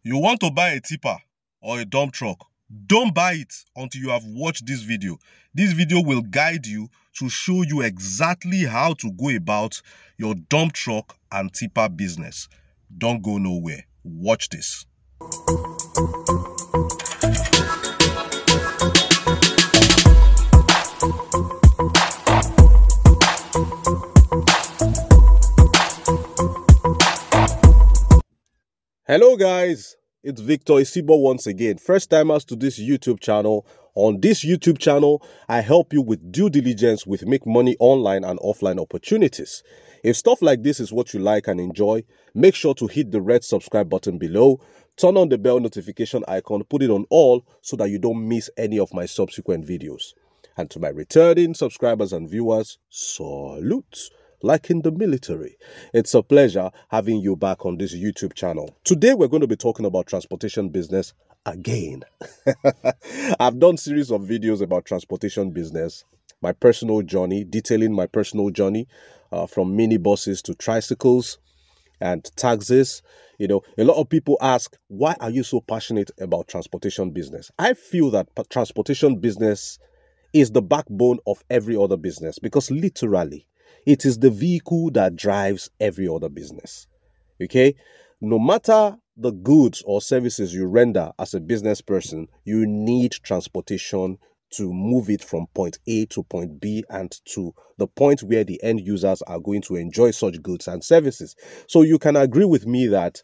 You want to buy a tipper or a dump truck? Don't buy it until you have watched this video. This video will guide you to show you exactly how to go about your dump truck and tipper business. Don't go nowhere. Watch this. Hello guys, it's Victor Isibo once again. First timers to this YouTube channel. On this YouTube channel, I help you with due diligence with make money online and offline opportunities. If stuff like this is what you like and enjoy, make sure to hit the red subscribe button below, turn on the bell notification icon, put it on all so that you don't miss any of my subsequent videos. And to my returning subscribers and viewers, salute. Like in the military. It's a pleasure having you back on this YouTube channel. Today we're going to be talking about transportation business again. I've done series of videos about transportation business, my personal journey, detailing my personal journey from minibuses to tricycles and taxis. You know, a lot of people ask, why are you so passionate about transportation business? I feel that transportation business is the backbone of every other business because literally, it is the vehicle that drives every other business. Okay? No matter the goods or services you render as a business person, you need transportation to move it from point A to point B and to the point where the end users are going to enjoy such goods and services. So you can agree with me that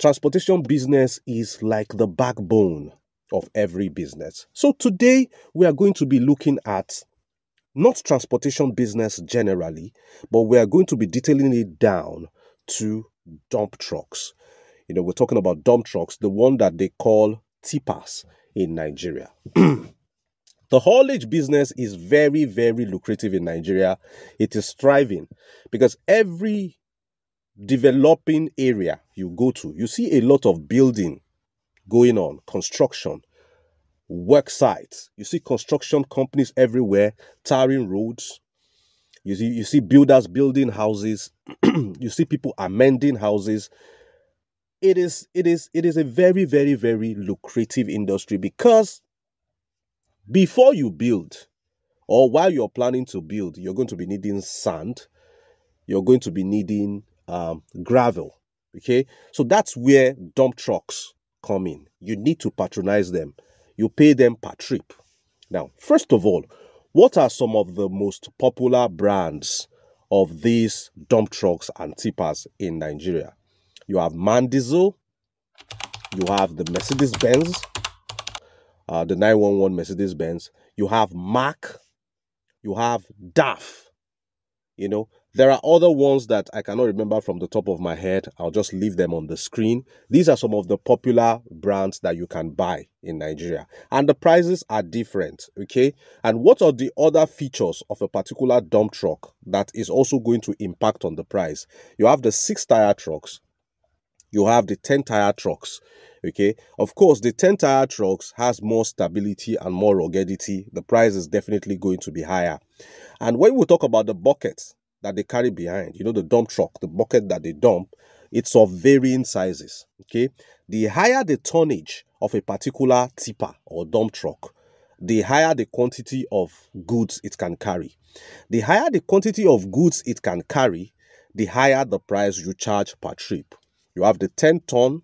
transportation business is like the backbone of every business. So today we are going to be looking at not transportation business generally, but we are going to be detailing it down to dump trucks. You know, we're talking about dump trucks, the one that they call tippers in Nigeria. The haulage business is very, very lucrative in Nigeria. It is thriving because every developing area you go to, you see a lot of building going on, construction, work sites. You see construction companies everywhere, tarring roads. You see builders building houses. You see people amending houses. It is a very, very, very lucrative industry because before you build or while you're planning to build, you're going to be needing sand. You're going to be needing gravel. Okay, so that's where dump trucks come in. You need to patronize them. You pay them per trip. Now, first of all, what are some of the most popular brands of these dump trucks and tippers in Nigeria? You have Man Diesel, you have the Mercedes-Benz, the 911 Mercedes-Benz, you have Mack, you have DAF. You know, there are other ones that I cannot remember from the top of my head. I'll just leave them on the screen. These are some of the popular brands that you can buy in Nigeria. And the prices are different, okay? And what are the other features of a particular dump truck that is also going to impact on the price? You have the 6-tire trucks. You have the 10-tire trucks, okay? Of course, the 10-tire trucks has more stability and more ruggedity. The price is definitely going to be higher. And when we talk about the buckets that they carry behind, you know, the dump truck, the bucket that they dump, it's of varying sizes, okay? The higher the tonnage of a particular tipper or dump truck, the higher the quantity of goods it can carry. The higher the quantity of goods it can carry, the higher the price you charge per trip. You have the 10-ton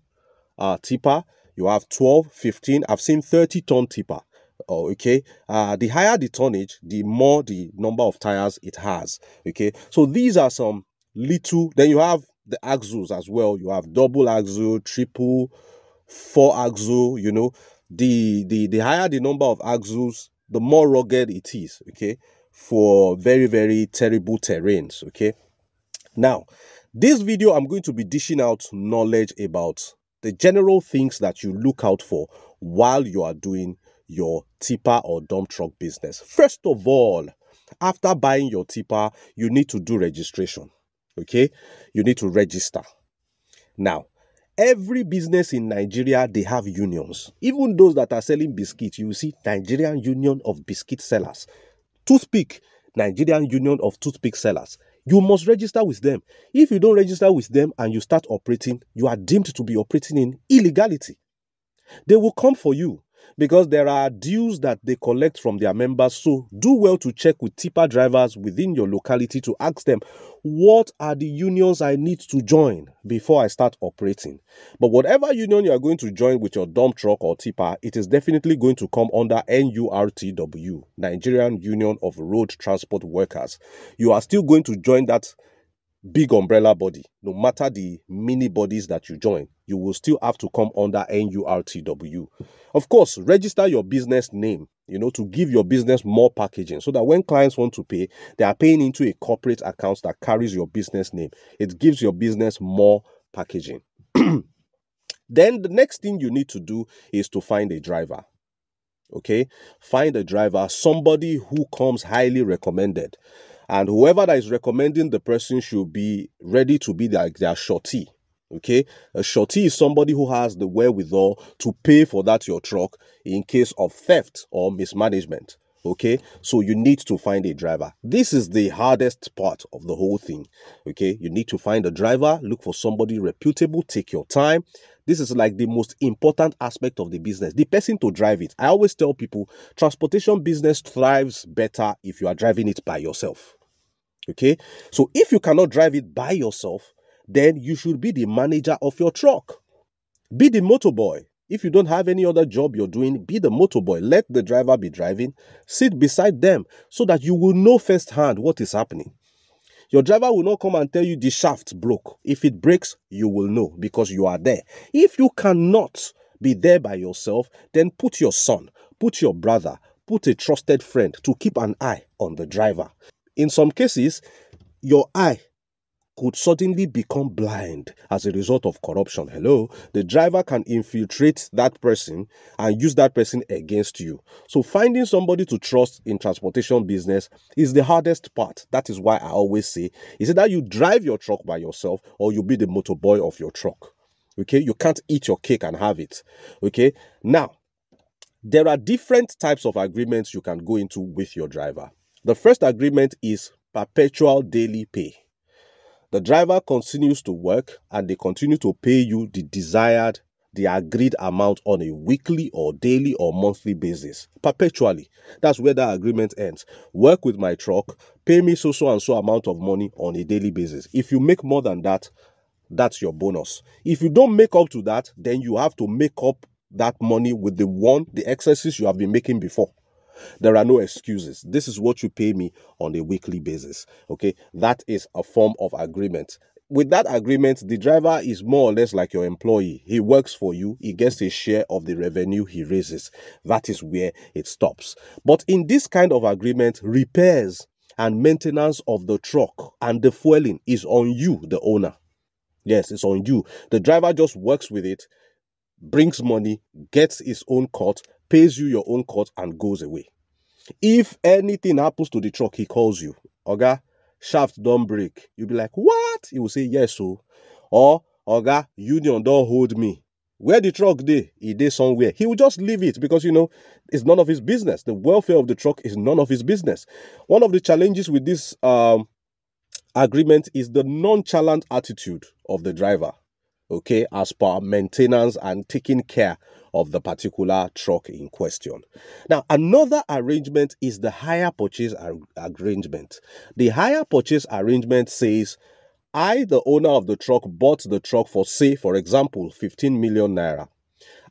tipper, you have 12, 15, I've seen 30-ton tipper. Oh, okay. The higher the tonnage, the more the number of tires it has. Okay. So these are some little. Then you have the axles as well. You have double axle, triple, 4-axle. You know, the higher the number of axles, the more rugged it is. Okay, for very, very terrible terrains. Okay. Now, this video I'm going to be dishing out knowledge about the general things that you look out for while you are doing your tipper or dump truck business. First of all, after buying your tipper, you need to do registration. Okay, you need to register. Now, every business in Nigeria, they have unions. Even those that are selling biscuits, you see Nigerian Union of Biscuit Sellers. Toothpick, Nigerian Union of Toothpick Sellers. You must register with them. If you don't register with them and you start operating, you are deemed to be operating in illegality. They will come for you because there are dues that they collect from their members. So do well to check with tipper drivers within your locality to ask them, what are the unions I need to join before I start operating? But whatever union you are going to join with your dump truck or tipper, it is definitely going to come under NURTW, Nigerian Union of Road Transport Workers. You are still going to join that big umbrella body. No matter the mini bodies that you join, you will still have to come under NURTW. Of course, register your business name, to give your business more packaging so that when clients want to pay, they are paying into a corporate account that carries your business name. It gives your business more packaging. Then the next thing you need to do is to find a driver. Okay, find a driver, somebody who comes highly recommended. And whoever that is recommending the person should be ready to be their shorty. Okay, a shorty is somebody who has the wherewithal to pay for that your truck in case of theft or mismanagement. Okay, so you need to find a driver. This is the hardest part of the whole thing. Okay, you need to find a driver, look for somebody reputable, take your time. This is like the most important aspect of the business, the person to drive it. I always tell people, transportation business thrives better if you are driving it by yourself. Okay, so if you cannot drive it by yourself, then you should be the manager of your truck. Be the motorboy. If you don't have any other job you're doing, be the motorboy. Let the driver be driving. Sit beside them so that you will know firsthand what is happening. Your driver will not come and tell you the shaft broke. If it breaks, you will know because you are there. If you cannot be there by yourself, then put your son, put your brother, put a trusted friend to keep an eye on the driver. In some cases, your eye could suddenly become blind as a result of corruption. Hello, the driver can infiltrate that person and use that person against you. So finding somebody to trust in transportation business is the hardest part. That is why I always say, is either you drive your truck by yourself or you be the motorboy of your truck. Okay, you can't eat your cake and have it. Okay, now, there are different types of agreements you can go into with your driver. The first agreement is perpetual daily pay. The driver continues to work and they continue to pay you the agreed amount on a weekly or daily or monthly basis, perpetually. That's where that agreement ends. Work with my truck, pay me so and so amount of money on a daily basis. If you make more than that, that's your bonus. If you don't make up to that, then you have to make up that money with the excesses you have been making before. There are no excuses. This is what you pay me on a weekly basis. Okay, that is a form of agreement. With that agreement, the driver is more or less like your employee. He works for you. He gets a share of the revenue he raises. That is where it stops. But in this kind of agreement, repairs and maintenance of the truck and the fueling is on you, the owner. Yes, it's on you. The driver just works with it, brings money, gets his own cut, pays you your own cut, and goes away. If anything happens to the truck, he calls you. Oga, shaft don't break. You'll be like, what? He will say, yes, so. Or, Oga, union don't hold me. Where the truck dey? He dey somewhere. He will just leave it because, it's none of his business. The welfare of the truck is none of his business. One of the challenges with this agreement is the nonchalant attitude of the driver. Okay, as per maintenance and taking care of the particular truck in question. Now, another arrangement is the hire purchase arrangement. The hire purchase arrangement says, I, the owner of the truck, bought the truck for, say, for example, 15 million naira.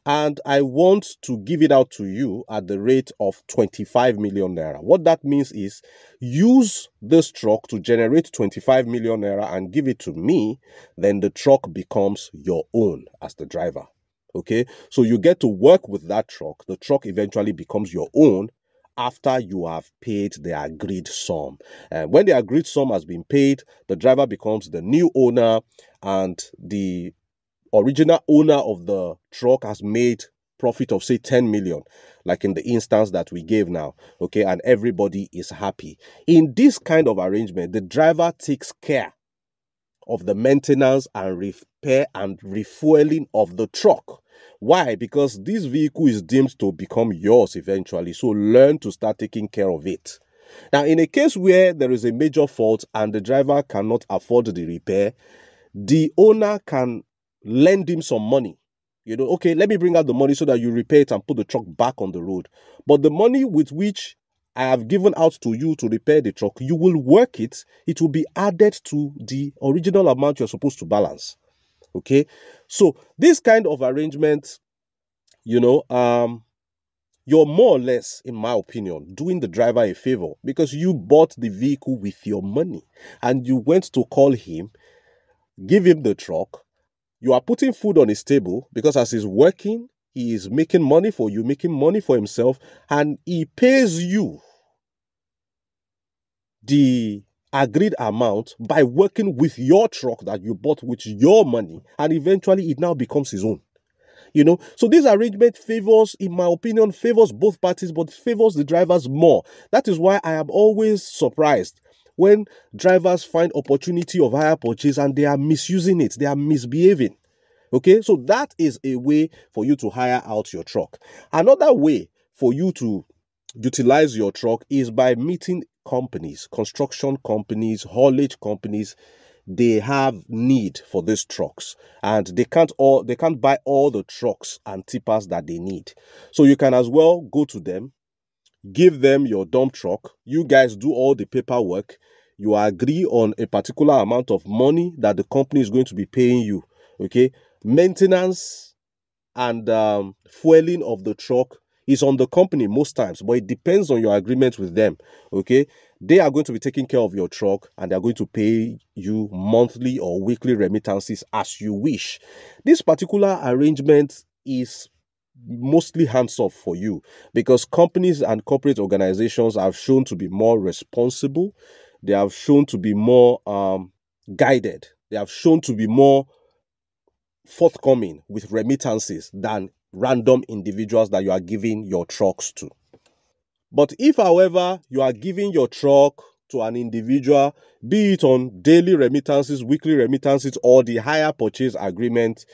And I want to give it out to you at the rate of 25 million naira. What that means is use this truck to generate 25 million naira and give it to me, then the truck becomes your own as the driver. Okay, so you get to work with that truck. The truck eventually becomes your own after you have paid the agreed sum. And when the agreed sum has been paid, the driver becomes the new owner and the original owner of the truck has made profit of, say, 10 million, like in the instance that we gave now. Okay, and everybody is happy. In this kind of arrangement, the driver takes care of the maintenance and repair and refueling of the truck. Why? Because this vehicle is deemed to become yours eventually. So learn to start taking care of it. Now, in a case where there is a major fault and the driver cannot afford the repair, the owner can lend him some money. Okay, let me bring out the money so that you repair it and put the truck back on the road. But the money with which I have given out to you to repair the truck, you will work it. It will be added to the original amount you're supposed to balance. Okay, so this kind of arrangement, you're more or less, in my opinion, doing the driver a favor, because you bought the vehicle with your money and you went to call him, give him the truck. You are putting food on his table, because as he's working, he is making money for you, making money for himself, and he pays you the agreed amount by working with your truck that you bought with your money, and eventually it now becomes his own. So this arrangement favors, in my opinion, favors both parties, but favors the drivers more. That is why I am always surprised when drivers find opportunity of hire purchase and they are misusing it, they are misbehaving. Okay, so that is a way for you to hire out your truck. Another way for you to utilize your truck is by meeting companies, construction companies, haulage companies. They have need for these trucks, and they can't buy all the trucks and tippers that they need. So you can as well go to them, give them your dump truck. You guys do all the paperwork. You agree on a particular amount of money that the company is going to be paying you. Okay, maintenance and fueling of the truck is on the company most times, but it depends on your agreement with them. Okay, they are going to be taking care of your truck and they're going to pay you monthly or weekly remittances as you wish. This particular arrangement is mostly hands off for you, because companies and corporate organizations have shown to be more responsible. They have shown to be more guided. They have shown to be more forthcoming with remittances than random individuals that you are giving your trucks to. But if, however, you are giving your truck to an individual, be it on daily remittances, weekly remittances, or the hire purchase agreement,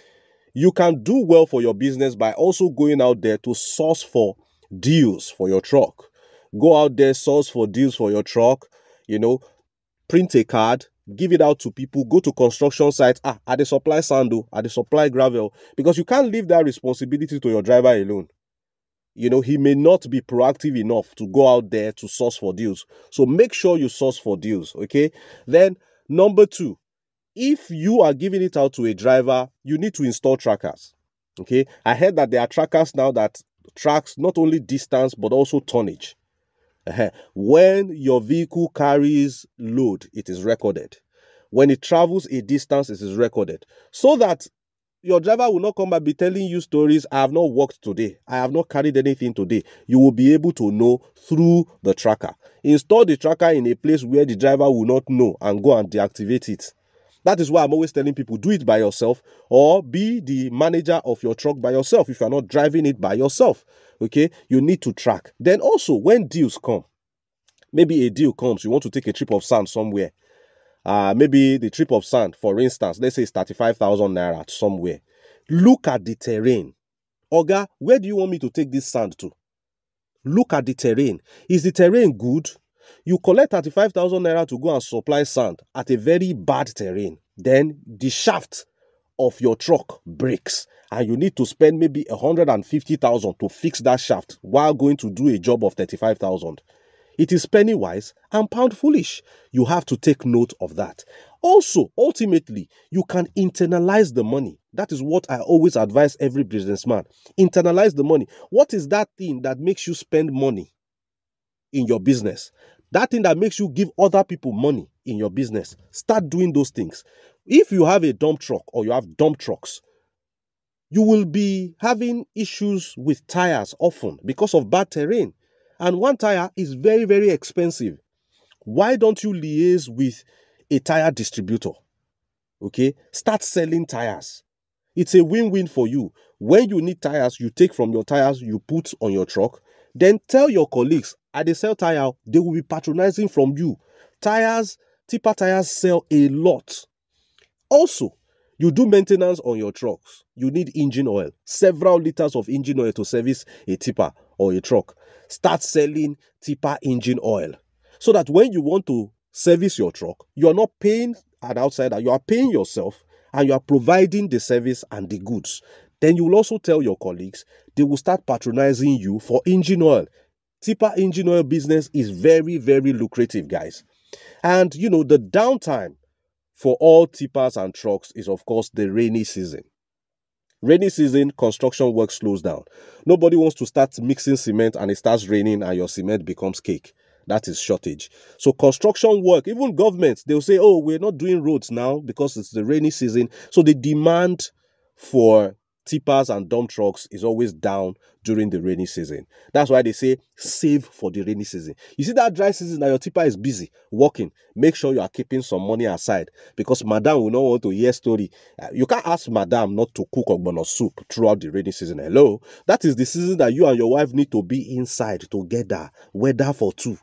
you can do well for your business by also going out there to source for deals for your truck. Go out there, source for deals for your truck, print a card, give it out to people, go to construction sites. Are they supply sand, are they supply gravel? Because you can't leave that responsibility to your driver alone. He may not be proactive enough to go out there to source for deals. So make sure you source for deals, okay? Then, number 2, if you are giving it out to a driver, you need to install trackers, okay? I heard that there are trackers now that tracks not only distance, but also tonnage. When your vehicle carries load, it is recorded. When it travels a distance, it is recorded. So that your driver will not come back be telling you stories. I have not worked today. I have not carried anything today. You will be able to know through the tracker. Install the tracker in a place where the driver will not know and go and deactivate it. That is why I'm always telling people, do it by yourself, or be the manager of your truck by yourself if you're not driving it by yourself. Okay, you need to track. Then also, when deals come, maybe a deal comes, you want to take a trip of sand somewhere. Maybe the trip of sand, for instance, let's say it's 35,000 naira somewhere. Look at the terrain. Oga, where do you want me to take this sand to? Look at the terrain. Is the terrain good? You collect 35,000 naira to go and supply sand at a very bad terrain. Then the shaft of your truck breaks and you need to spend maybe 150,000 to fix that shaft while going to do a job of 35,000. It is penny wise and pound foolish. You have to take note of that. Also, ultimately, you can internalize the money. That is what I always advise every businessman. Internalize the money. What is that thing that makes you spend money in your business? That thing that makes you give other people money in your business. Start doing those things. If you have a dump truck or you have dump trucks, you will be having issues with tires often because of bad terrain. And one tire is very, very expensive. Why don't you liaise with a tire distributor? Okay, start selling tires. It's a win-win for you. When you need tires, you take from your tires, you put on your truck. Then tell your colleagues, they sell tire, they will be patronizing from you. Tipper tires sell a lot. Also, you do maintenance on your trucks. You need engine oil, several liters of engine oil to service a tipper or a truck. Start selling tipper engine oil. so that when you want to service your truck, you are not paying an outsider, you are paying yourself, and you are providing the service and the goods. Then you will also tell your colleagues, they will start patronizing you for engine oil. Tipper engine oil business is very, very lucrative, guys. And the downtime for all tippers and trucks is, of course, the rainy season. Rainy season, construction work slows down. Nobody wants to start mixing cement and it starts raining and your cement becomes cake. That is shortage. So construction work, even governments, they'll say, oh, we're not doing roads now because it's the rainy season. So the demand for tippers and dump trucks is always down during the rainy season. That's why they say save for the rainy season. You see that dry season that your tipper is busy working, make sure you are keeping some money aside, because madam will not want to hear story. You can't ask madam not to cook ogbono soup throughout the rainy season. Hello, that is the season that you and your wife need to be inside together. Weather for two.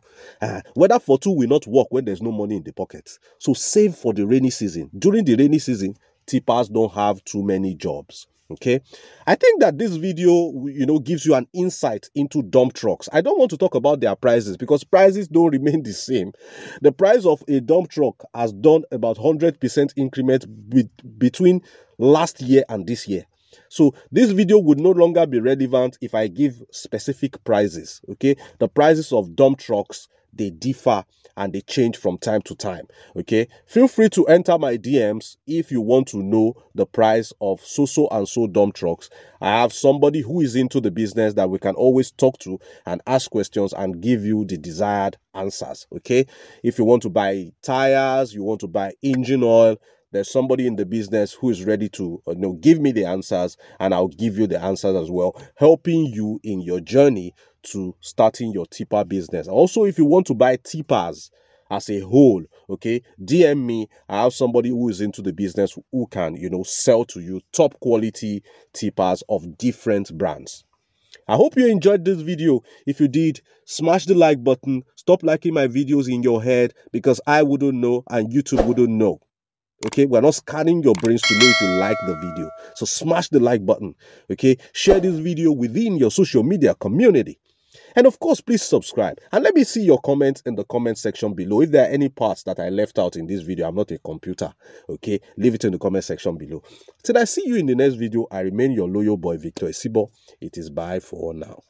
Weather for two will not work when there's no money in the pocket. So save for the rainy season. During the rainy season, tippers don't have too many jobs. Okay, I think that this video, gives you an insight into dump trucks. I don't want to talk about their prices because prices don't remain the same. The price of a dump truck has done about 100% increment between last year and this year. So this video would no longer be relevant if I give specific prices. Okay, the prices of dump trucks, they differ and they change from time to time. Okay, feel free to enter my DMs if you want to know the price of so and so dump trucks. I have somebody who is into the business that we can always talk to and ask questions and give you the desired answers. Okay, if you want to buy tires, you want to buy engine oil, there's somebody in the business who is ready to give me the answers, and I'll give you the answers as well, helping you in your journey to starting your tipper business. Also, if you want to buy tippers as a whole, okay, DM me. I have somebody who is into the business who can, sell to you top quality tippers of different brands. I hope you enjoyed this video. If you did, smash the like button. Stop liking my videos in your head because I wouldn't know and YouTube wouldn't know. Okay, we're not scanning your brains to know if you like the video. So smash the like button. Okay, share this video within your social media community. And of course, please subscribe. And let me see your comments in the comment section below. If there are any parts that I left out in this video, I'm not a computer. Okay, leave it in the comment section below. Till I see you in the next video, I remain your loyal boy, Victor Isibo. It is bye for now.